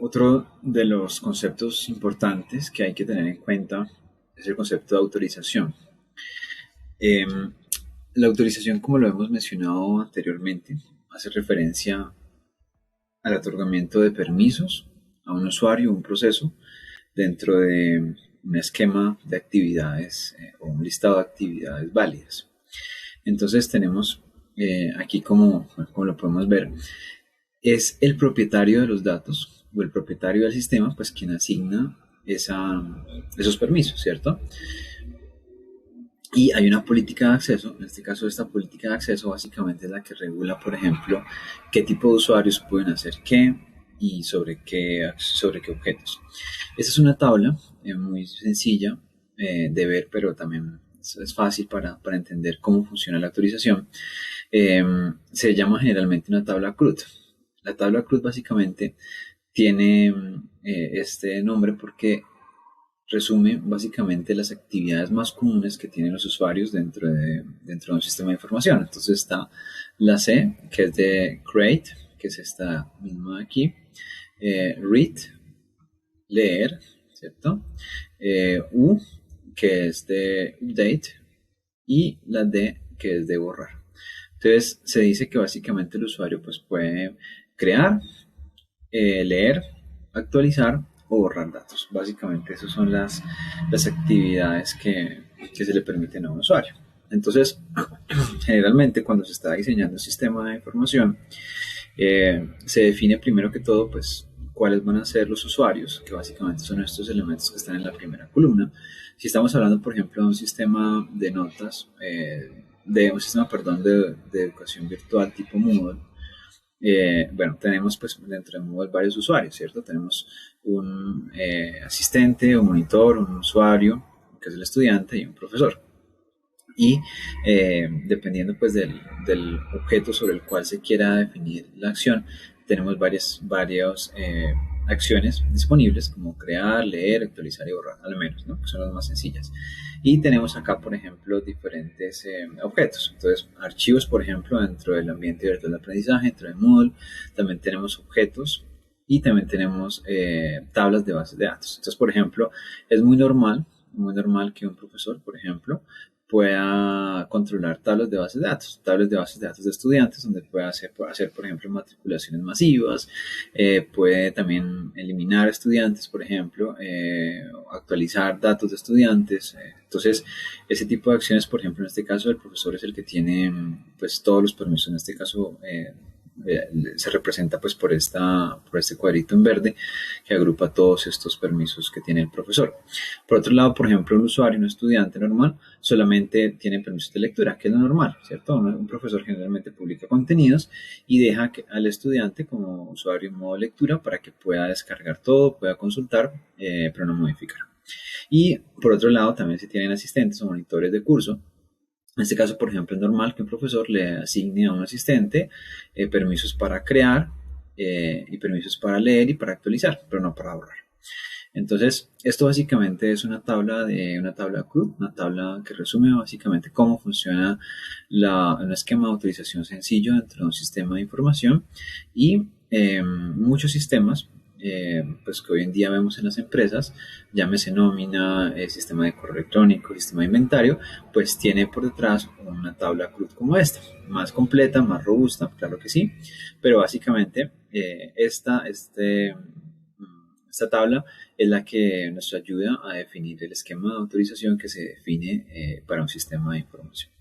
Otro de los conceptos importantes que hay que tener en cuenta es el concepto de autorización. Em, la autorización, como lo hemos mencionado anteriormente, hace referencia al otorgamiento de permisos a un usuario o un proceso dentro de un esquema de actividades o un listado de actividades válidas. Entonces tenemos aquí como lo podemos ver, es el propietario de los datos o el propietario del sistema pues quien asigna esos permisos, ¿cierto? Y hay una política de acceso, en este caso esta política de acceso básicamente es la que regula, por ejemplo, qué tipo de usuarios pueden hacer qué y sobre qué objetos. Esta es una tabla muy sencilla de ver, pero también es fácil para entender cómo funciona la autorización. Eh, Se llama generalmente una tabla CRUD. La tabla CRUD básicamente tiene este nombre porque resume básicamente las actividades más comunes que tienen los usuarios dentro de un sistema de información. Entonces está la C, que es de create, que es esta misma de aquí, read, leer, ¿cierto? U, que es de update, y la D, que es de borrar. Entonces se dice que básicamente el usuario pues, puede crear, leer, actualizar o borrar datos. Básicamente esas son las actividades que se le permiten a un usuario. Entonces, generalmente cuando se está diseñando un sistema de información, se define primero que todo pues cuáles van a ser los usuarios, que básicamente son estos elementos que están en la primera columna. Si estamos hablando, por ejemplo, de un sistema de notas, de un sistema, perdón, de educación virtual tipo Moodle, bueno, tenemos pues dentro de Moodle varios usuarios, ¿cierto? Tenemos un asistente, un monitor, un usuario, que es el estudiante, y un profesor. Y dependiendo pues del objeto sobre el cual se quiera definir la acción, tenemos varias acciones disponibles como crear, leer, actualizar y borrar, al menos, ¿no? Que son las más sencillas. Y tenemos acá, por ejemplo, diferentes objetos. Entonces, archivos, por ejemplo, dentro del ambiente virtual de aprendizaje, dentro de Moodle. También tenemos objetos y también tenemos tablas de bases de datos. Entonces, por ejemplo, es muy normal que un profesor, por ejemplo, pueda controlar tablas de bases de datos de estudiantes, donde pueda hacer por ejemplo, matriculaciones masivas, puede también eliminar estudiantes, por ejemplo, actualizar datos de estudiantes. Entonces, ese tipo de acciones, por ejemplo, en este caso, el profesor es el que tiene pues todos los permisos, en este caso, se representa pues por este cuadrito en verde que agrupa todos estos permisos que tiene el profesor. Por otro lado, por ejemplo, un usuario, un estudiante normal, solamente tiene permisos de lectura, que es lo normal, ¿cierto? Un profesor generalmente publica contenidos y deja al estudiante como usuario en modo lectura para que pueda descargar todo, pueda consultar, pero no modificar. Y por otro lado, también se tienen asistentes o monitores de curso. En este caso, por ejemplo, es normal que un profesor le asigne a un asistente permisos para crear y permisos para leer y para actualizar, pero no para borrar. Entonces, esto básicamente es una tabla CRUD, una tabla que resume básicamente cómo funciona un esquema de autorización sencillo dentro de un sistema de información y muchos sistemas pues que hoy en día vemos en las empresas, llámese nómina, sistema de correo electrónico, sistema de inventario, pues tiene por detrás una tabla CRUD como esta, más completa, más robusta, claro que sí, pero básicamente esta tabla es la que nos ayuda a definir el esquema de autorización que se define para un sistema de información.